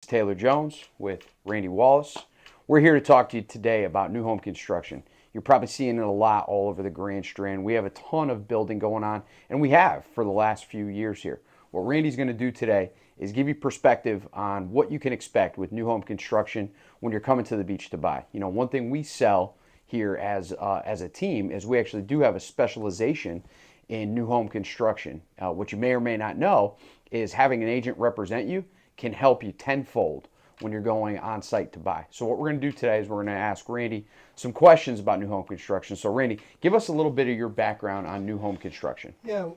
Taylor Jones with Randy Wallace. We're here to talk to you today about new home construction. You're probably seeing it a lot all over the Grand Strand. We have a ton of building going on, and we have for the last few years here. What Randy's going to do today is give you perspective on what you can expect with new home construction when you're coming to the beach to buy. You know, one thing we sell here as a team is we actually do have a specialization in new home construction. What you may or may not know is having an agent represent you can help you tenfold when you're going on site to buy. So what we're going to do today is we're going to ask Randy some questions about new home construction. So Randy, give us a little bit of your background on new home construction. Yeah,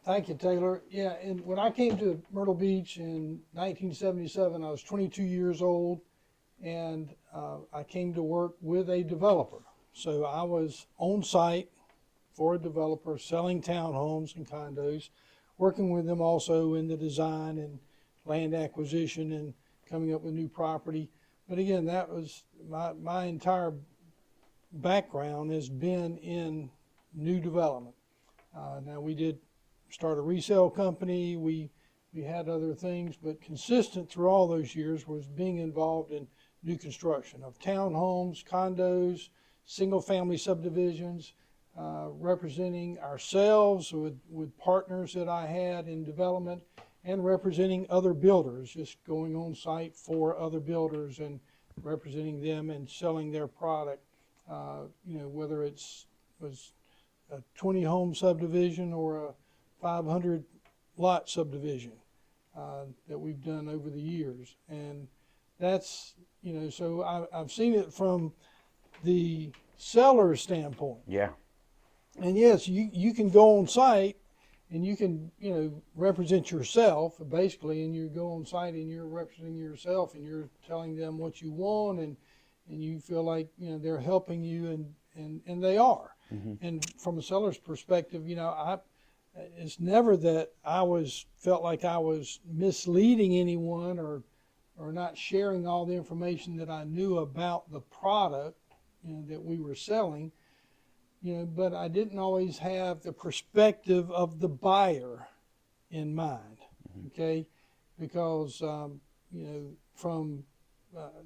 thank you, Taylor. Yeah, and when I came to Myrtle Beach in 1977, I was 22 years old, and I came to work with a developer. So I was on site for a developer selling townhomes and condos, working with them also in the design and land acquisition and coming up with new property. But again, that was my entire background has been in new development. Now we did start a resale company, we had other things, but consistent through all those years was being involved in new construction of townhomes, condos, single family subdivisions, representing ourselves with partners that I had in development, and representing other builders, just going on site for other builders and representing them and selling their product. Whether was a 20 home subdivision or a 500 lot subdivision that we've done over the years. And that's, so I've seen it from the seller's standpoint. Yeah. And yes, you can go on site and you can, represent yourself basically, and you go on site and you're representing yourself and you're telling them what you want, and you feel like, they're helping you, and they are. Mm-hmm. And from a seller's perspective, it's never that felt like I was misleading anyone or not sharing all the information that I knew about the product, that we were selling. But I didn't always have the perspective of the buyer in mind, okay? Because, from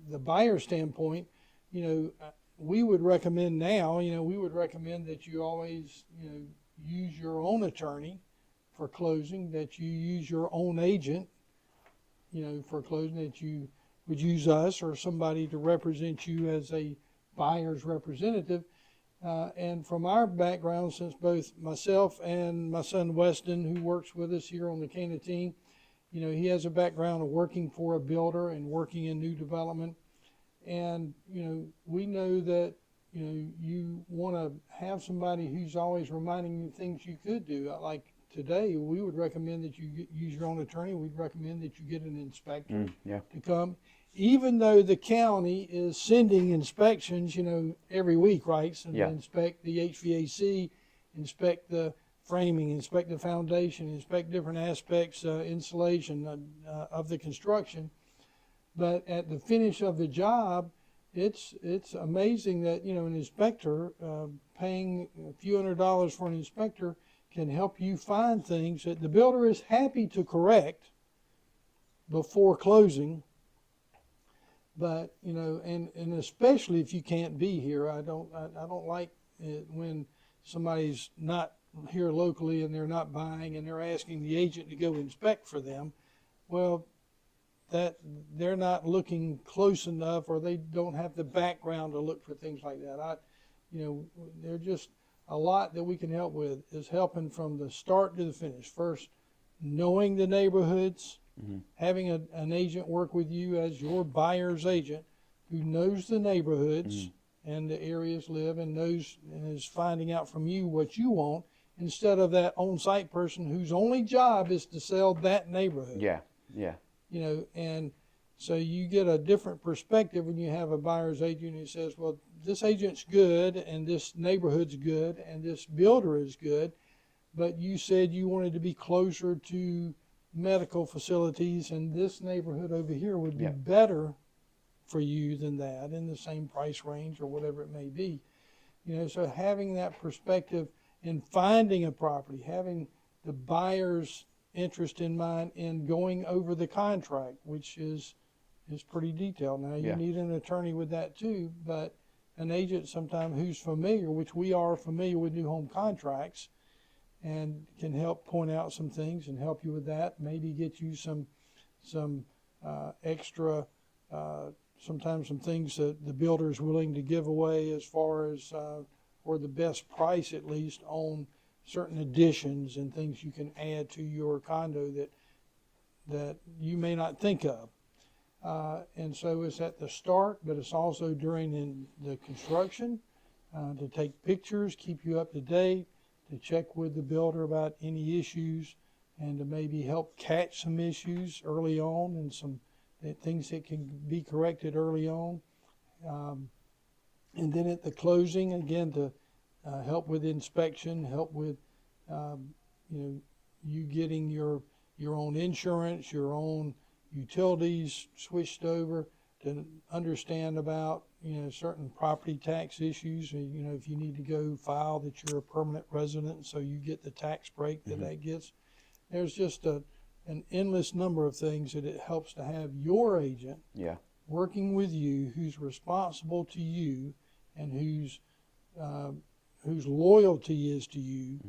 the buyer standpoint, we would recommend now, we would recommend that you always, use your own attorney for closing, that you use your own agent, for closing, that you would use us or somebody to represent you as a buyer's representative. And from our background, since both myself and my son Weston, who works with us here on the Cana team, he has a background of working for a builder and working in new development. And, we know that, you want to have somebody who's always reminding you things you could do. Like today, we would recommend that you use your own attorney. We'd recommend that you get an inspector to come. Even though the county is sending inspections, every week, right? So they inspect the HVAC, inspect the framing, inspect the foundation, inspect different aspects, insulation of the construction. But at the finish of the job, it's amazing that, an inspector, paying a few $100s for an inspector can help you find things that the builder is happy to correct before closing. But, and especially if you can't be here, I don't like it when somebody's not here locally and they're not buying and they're asking the agent to go inspect for them. Well, that they're not looking close enough, or they don't have the background to look for things like that. There's just a lot that we can help with, is helping from the start to the finish. First, knowing the neighborhoods, having an agent work with you as your buyer's agent who knows the neighborhoods and the areas live and knows and is finding out from you what you want, instead of that on-site person whose only job is to sell that neighborhood. Yeah. And so you get a different perspective when you have a buyer's agent who says, well, this agent's good and this neighborhood's good and this builder is good, but you said you wanted to be closer to medical facilities, and this neighborhood over here would be better for you than that in the same price range or whatever it may be. So having that perspective in finding a property, having the buyer's interest in mind in going over the contract, which is is pretty detailed. Now, you Yeah. need an attorney with that too, but an agent sometimes who's familiar, which we are familiar with new home contracts, and can help point out some things and help you with that. Maybe get you some extra, sometimes some things that the builder is willing to give away as far as, or the best price at least on certain additions and things you can add to your condo that you may not think of. And so it's at the start, but it's also during the construction, to take pictures, keep you up to date, to check with the builder about any issues, and to maybe help catch some issues early on and some things that can be corrected early on. And then at the closing, again, to help with inspection, help with you getting your own insurance, your own utilities switched over, to understand about certain property tax issues. If you need to go file that you're a permanent resident, so you get the tax break that gets. There's just an endless number of things that it helps to have your agent working with you, who's responsible to you, and whose loyalty is to you.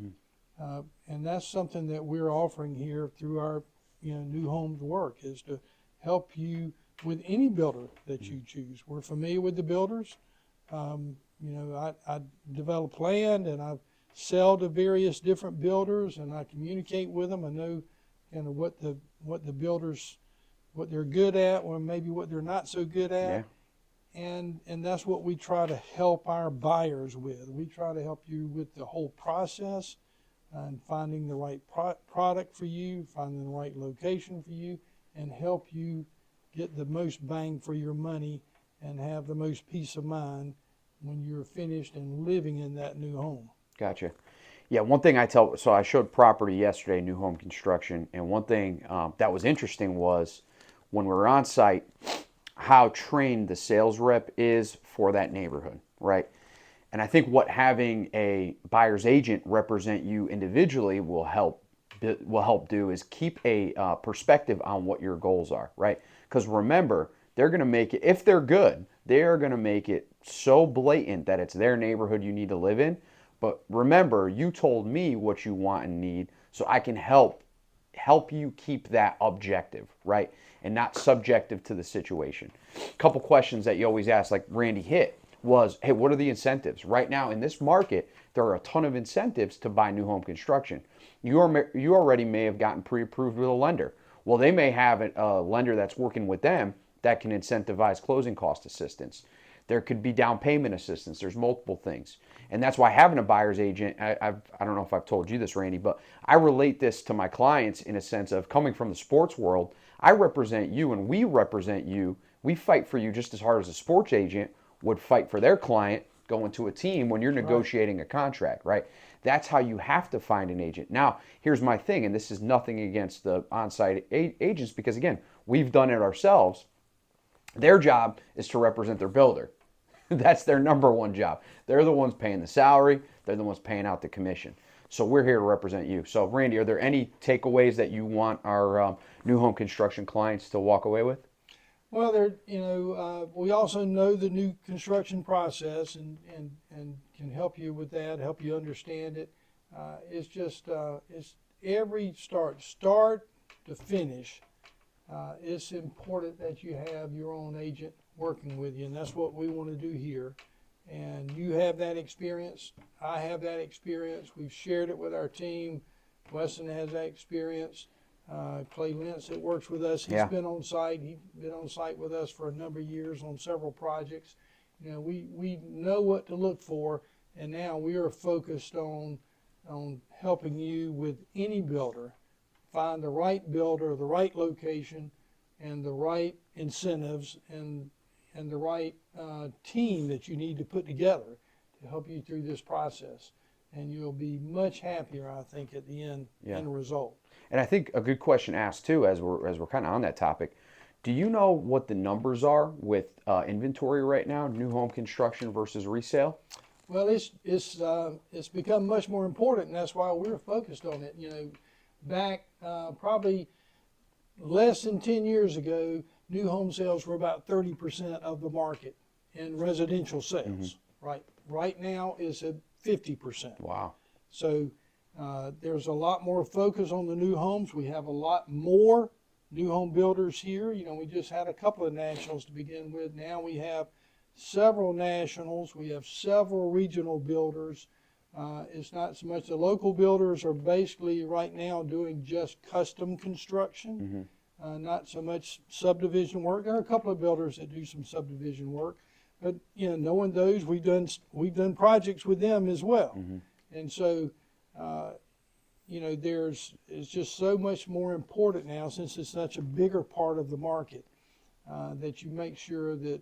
And that's something that we're offering here through our new homes work, is to help you with any builder that you choose. We're familiar with the builders. I develop land and I sell to various different builders, and I communicate with them. I know what the builders, what they're good at, or maybe what they're not so good at. And that's what we try to help our buyers with. We try to help you with the whole process and finding the right product for you, finding the right location for you, and help you get the most bang for your money and have the most peace of mind when you're finished and living in that new home. Gotcha. Yeah, one thing so I showed property yesterday, new home construction, and one thing that was interesting was when we were on site, how trained the sales rep is for that neighborhood, right? And I think what having a buyer's agent represent you individually will help do is keep a perspective on what your goals are, right? Because remember, they're going to make it, if they're good, they are going to make it so blatant that it's their neighborhood you need to live in. But remember, you told me what you want and need, so I can help you keep that objective, right? And not subjective to the situation. A couple questions that you always ask, like Randy hit, was, hey, what are the incentives? Right now in this market, there are a ton of incentives to buy new home construction. You already may have gotten pre-approved with a lender. Well, they may have a lender that's working with them that can incentivize closing cost assistance. There could be down payment assistance. There's multiple things. And that's why having a buyer's agent, I don't know if I've told you this, Randy, but I relate this to my clients in a sense of coming from the sports world. I represent you and we represent you. We fight for you just as hard as a sports agent would fight for their client going to a team when you're negotiating a contract, right? That's how you have to find an agent. Now, here's my thing, and this is nothing against the on-site agents, because again, we've done it ourselves. Their job is to represent their builder. That's their number one job. They're the ones paying the salary. They're the ones paying out the commission. So we're here to represent you. So Randy, are there any takeaways that you want our new home construction clients to walk away with? Well, we also know the new construction process and can help you with that, help you understand it. It's just, it's every start to finish. It's important that you have your own agent working with you, and that's what we want to do here. And you have that experience. I have that experience. We've shared it with our team. Weston has that experience. Clay Lentz that works with us, he's been on site. He's been on site with us for a number of years on several projects. We know what to look for, and now we are focused on helping you with any builder find the right builder, the right location, and the right incentives, and the right team that you need to put together to help you through this process. And you'll be much happier, I think, at the end result. And I think a good question asked too, as we're kind of on that topic, do you know what the numbers are with inventory right now, new home construction versus resale? Well, it's become much more important, and that's why we're focused on it. Back probably less than 10 years ago, new home sales were about 30% of the market in residential sales. Right now is at 50%. Wow. So there's a lot more focus on the new homes. We have a lot more new home builders here. You know, we just had a couple of nationals to begin with. Now we have several nationals. We have several regional builders. It's not so much the local builders are basically right now doing just custom construction, not so much subdivision work. There are a couple of builders that do some subdivision work, but you know, knowing those, we've done projects with them as well. And so, you know, it's just so much more important now, since it's such a bigger part of the market, that you make sure that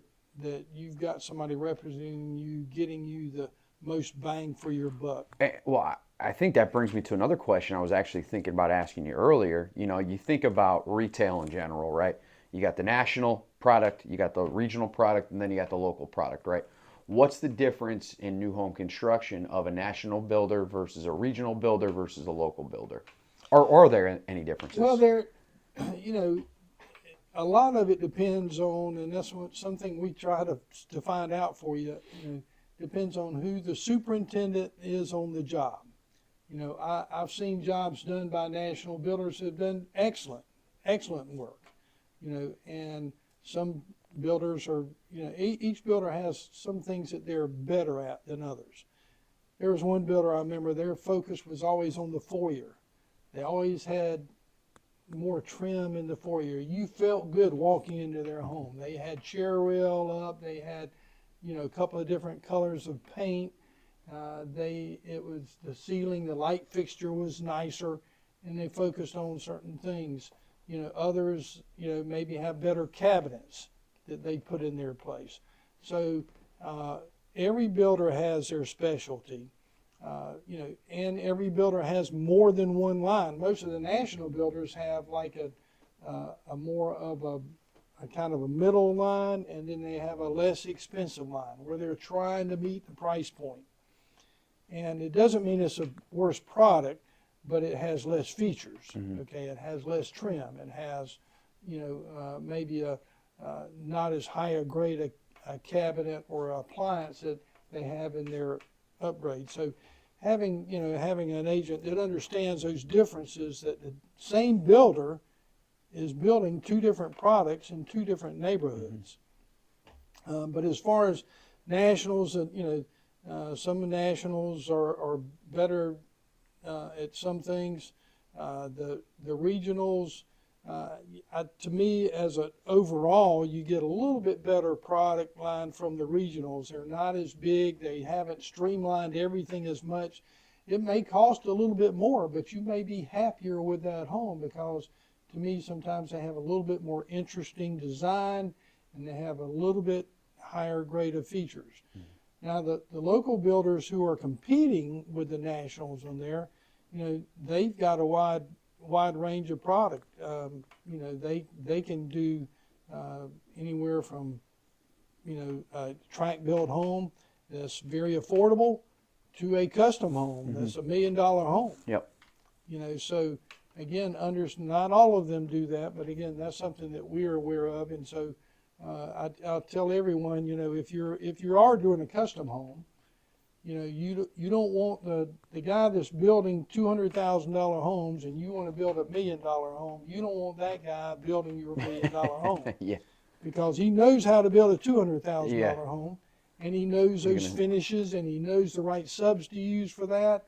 you've got somebody representing you, getting you the most bang for your buck. Well, I think that brings me to another question I was actually thinking about asking you earlier. You know, you think about retail in general, right? You got the national product, you got the regional product, and then you got the local product, right? What's the difference in new home construction of a national builder versus a regional builder versus a local builder? Or are there any differences? Well, you know, a lot of it depends on, and that's something we try to find out for you. You know, depends on who the superintendent is on the job. You know, I've seen jobs done by national builders that have done excellent work. You know, and some builders are, you know, each builder has some things that they're better at than others. There was one builder I remember, their focus was always on the foyer. They always had more trim in the foyer. You felt good walking into their home. They had chair rail up. They had, you know, a couple of different colors of paint. It was the ceiling, the light fixture was nicer, and they focused on certain things. You know, others, you know, maybe have better cabinets that they put in their place. So every builder has their specialty. You know, and every builder has more than one line. Most of the national builders have like a more of a kind of a middle line, and then they have a less expensive line where they're trying to meet the price point. And it doesn't mean it's a worse product, but it has less features. Okay, it has less trim. It has, you know, maybe not as high a grade a cabinet or appliance that they have in their upgrade. So having an agent that understands those differences, that the same builder is building two different products in two different neighborhoods. But as far as nationals, you know, some nationals are better at some things. The regionals, to me, as an overall, you get a little bit better product line from the regionals. They're not as big. They haven't streamlined everything as much. It may cost a little bit more, but you may be happier with that home, because to me, sometimes they have a little bit more interesting design, and they have a little bit higher grade of features. Now, the local builders who are competing with the nationals on there, you know, they've got a wide range of product. You know, they can do anywhere from, you know, a track built home that's very affordable to a custom home that's $1 million home. Yep. You know, so again, not all of them do that, but again, that's something that we're aware of. And so I'll tell everyone, you know, if you are doing a custom home, you know, you don't want the guy that's building $200,000 homes and you want to build $1 million home. You don't want that guy building your $1 million home. Yeah. Because he knows how to build a $200,000 Yeah. home, and he knows those finishes, and he knows the right subs to use for that.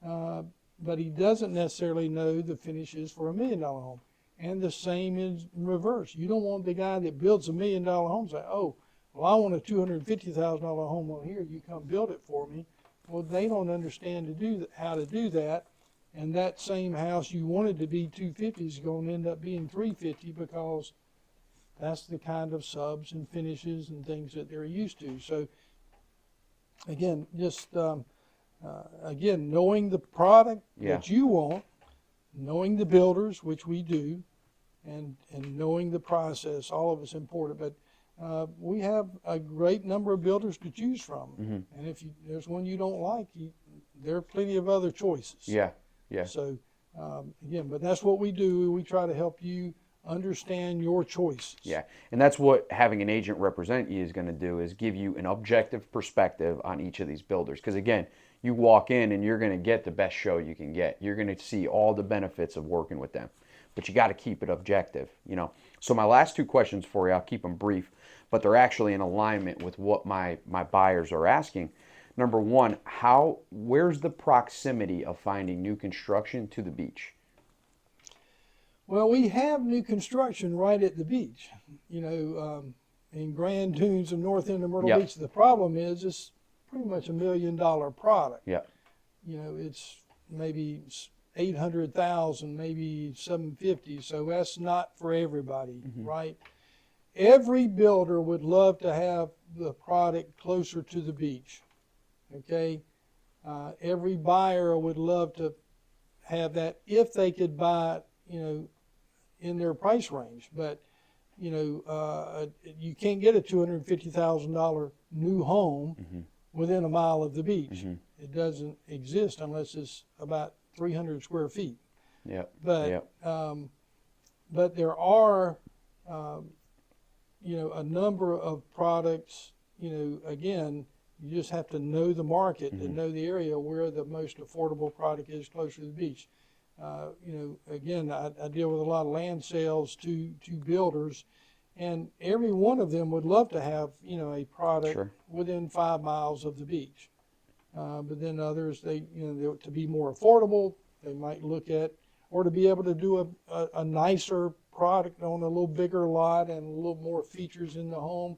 But he doesn't necessarily know the finishes for $1 million home. And the same is in reverse. You don't want the guy that builds $1 million home say, oh, well, I want a $250,000 home on here. You come build it for me. Well, they don't understand how to do that. And that same house you wanted to be $250 is going to end up being $350, because that's the kind of subs and finishes and things that they're used to. So again, just knowing the product that you want, knowing the builders, which we do, and knowing the process, all of it's important. But we have a great number of builders to choose from. And if there's one you don't like, there are plenty of other choices. Yeah. Yeah. So again, but that's what we do. We try to help you understand your choices. Yeah, and that's what having an agent represent you is going to do, is give you an objective perspective on each of these builders. Because again, you walk in and you're going to get the best show you can get. You're going to see all the benefits of working with them, but you got to keep it objective, you know. So my last two questions for you, I'll keep them brief, but they're actually in alignment with what my buyers are asking. Number one, where's the proximity of finding new construction to the beach? Well, we have new construction right at the beach, in Grand Dunes and north end of Myrtle Yep. Beach. The problem is it's pretty much $1 million product. Yeah. It's maybe 800,000, maybe 750. So that's not for everybody, right? Every builder would love to have the product closer to the beach. Okay, every buyer would love to have that if they could buy it, in their price range. But you can't get a $250,000 new home within a mile of the beach. It doesn't exist unless it's about 300 square feet. Yeah. But but there are a number of products. Again, you just have to know the market and know the area where the most affordable product is closer to the beach. Again, I deal with a lot of land sales to builders, and every one of them would love to have a product within 5 miles of the beach. But then others, to be more affordable, they might look at, or to be able to do a nicer product on a little bigger lot and a little more features in the home.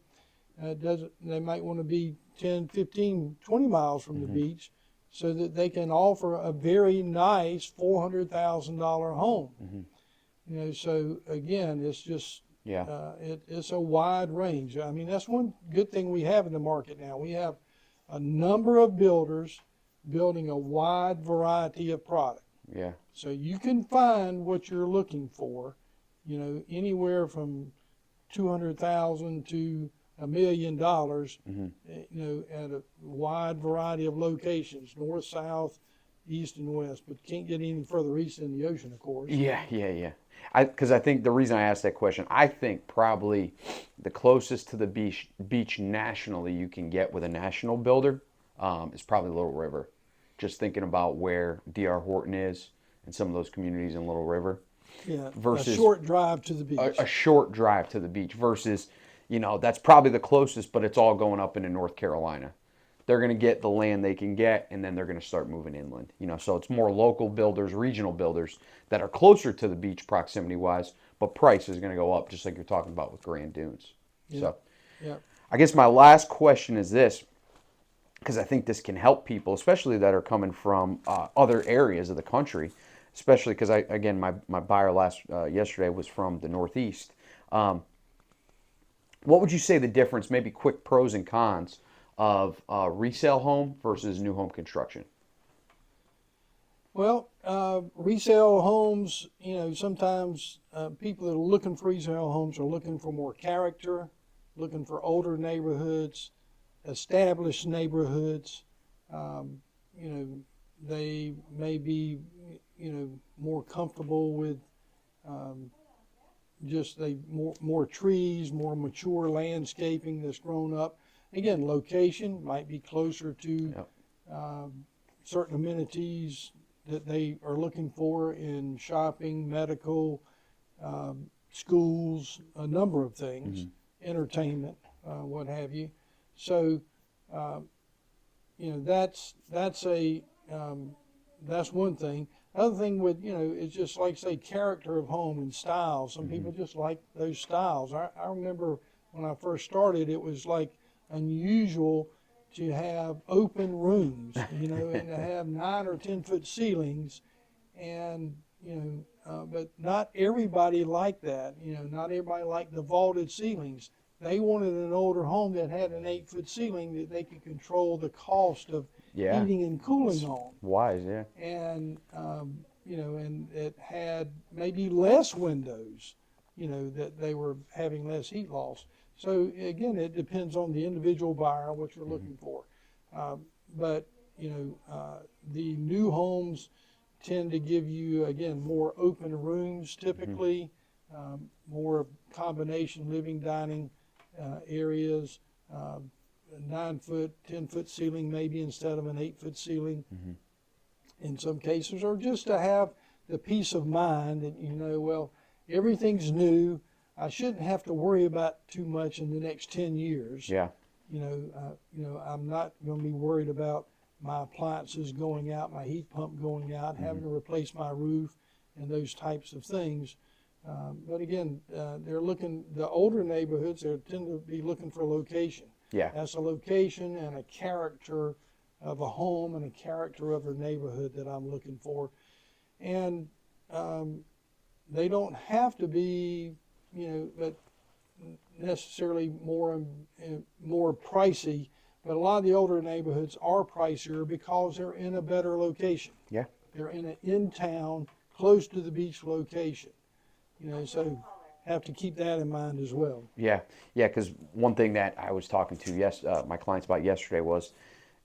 They might want to be 10, 15, 20 miles from the beach, so that they can offer a very nice $400,000 home. So again, it's just it's a wide range. I mean, that's one good thing we have in the market now. We have a number of builders building a wide variety of product. Yeah. So you can find what you're looking for, anywhere from 200,000 to $1 million, at a wide variety of locations, north, south, east, and west. But can't get any further east than the ocean, of course. Yeah. Because I think the reason I asked that question, I think probably the closest to the beach nationally you can get with a national builder is probably Little River. Just thinking about where D.R. Horton is and some of those communities in Little River. Yeah, versus a short drive to the beach. A short drive to the beach versus, that's probably the closest, but it's all going up into North Carolina. They're going to get the land they can get, and then they're going to start moving inland. So it's more local builders, regional builders that are closer to the beach proximity-wise, but price is going to go up, just like you're talking about with Grand Dunes. So I guess my last question is this, because I think this can help people, especially that are coming from other areas of the country, especially because, my buyer yesterday was from the Northeast. What would you say the difference, maybe quick pros and cons, of resale home versus new home construction? Well, resale homes, sometimes people that are looking for resale homes are looking for more character, looking for older neighborhoods, established neighborhoods. They may be, more comfortable with more trees, more mature landscaping that's grown up. Again, location might be closer to certain amenities that they are looking for in shopping, medical, schools, a number of things, entertainment, what have you. So, that's one thing. Other thing with, it's just like, say, character of home and style. Some people just like those styles. I remember when I first started, it was like unusual to have open rooms, and to have 9 or 10 foot ceilings, and but not everybody liked that. Not everybody liked the vaulted ceilings. They wanted an older home that had an 8 foot ceiling that they could control the cost of heating and cooling on. Wise, yeah. And and it had maybe less windows, that they were having less heat loss. So again, it depends on the individual buyer, what you're looking for. But the new homes tend to give you, again, more open rooms typically. more combination living, dining areas, 9-foot, 10-foot ceiling maybe instead of an 8-foot ceiling in some cases, or just to have the peace of mind that, you know, well, everything's new. I shouldn't have to worry about too much in the next 10 years. Yeah. You know, I'm not going to be worried about my appliances going out, my heat pump going out, having to replace my roof, and those types of things. But again, the older neighborhoods, they tend to be looking for location. Yeah. That's a location and a character of a home and a character of a neighborhood that I'm looking for. And they don't have to be, you know, but necessarily more pricey. But a lot of the older neighborhoods are pricier because they're in a better location. Yeah. They're in town, close to the beach location. You know, so have to keep that in mind as well. Yeah, yeah. Because one thing that I was talking to my clients about yesterday was,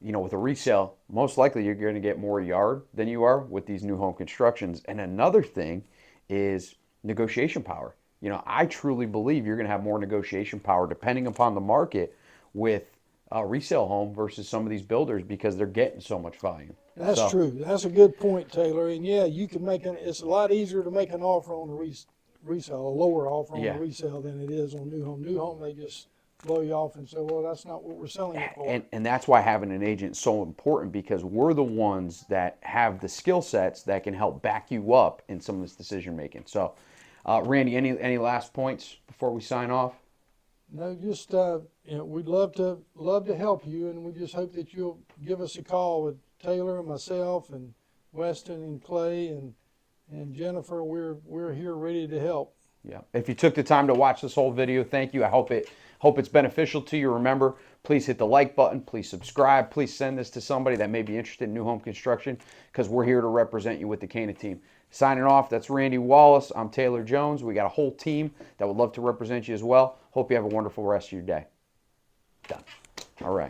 you know, with a resale, most likely you're going to get more yard than you are with these new home constructions. And another thing is negotiation power. You know, I truly believe you're going to have more negotiation power depending upon the market with a resale home versus some of these builders because they're getting so much volume. That's true. That's a good point, Taylor. And yeah, you can it's a lot easier to make an offer on a resale, a lower offer on a resale than it is on new home. New home, they just blow you off and say, well, that's not what we're selling it for. And that's why having an agent is so important, because we're the ones that have the skill sets that can help back you up in some of this decision making. So, Randy, any last points before we sign off? No, just you know, we'd love to help you, and we just hope that you'll give us a call with Taylor and myself and Weston and Clay and Jennifer. We're here ready to help. Yeah. If you took the time to watch this whole video, thank you. I hope it's beneficial to you. Remember, please hit the like button. Please subscribe. Please send this to somebody that may be interested in new home construction, because we're here to represent you with the Cana team. Signing off, that's Randy Wallace. I'm Taylor Jones. We got a whole team that would love to represent you as well. Hope you have a wonderful rest of your day. Done. All right.